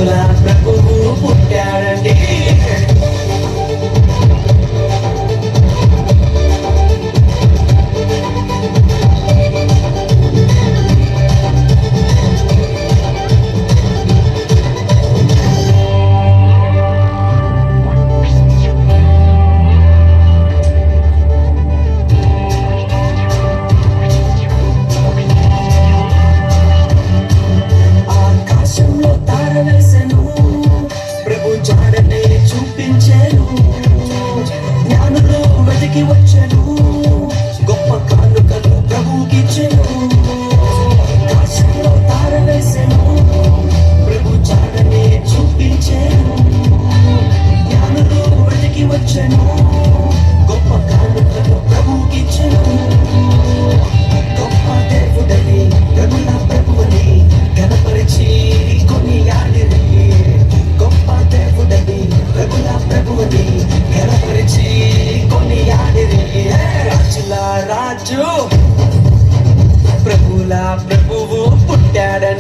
ప్రభుల ప్రభువు పుట్టాడండి. వచ్చెను గొప్ప కానుకలు ప్రభుకిచ్చెను. ఆకాశంలో తార వేసెను ప్రభు జాడనే చూపించెను. జ్ఞానులు వెతికి వచ్చెను గొప్ప కానుకలు ప్రభుకిచ్చెను. గొప్ప దేవుడని ప్రభుల ప్రభువని గణపరిచి కొనియాడిరి. గొప్ప దేవుడని ప్రభుల ప్రభువని గణపరిచి రాజుల రాజు ప్రభుల ప్రభువు పుట్టాడ.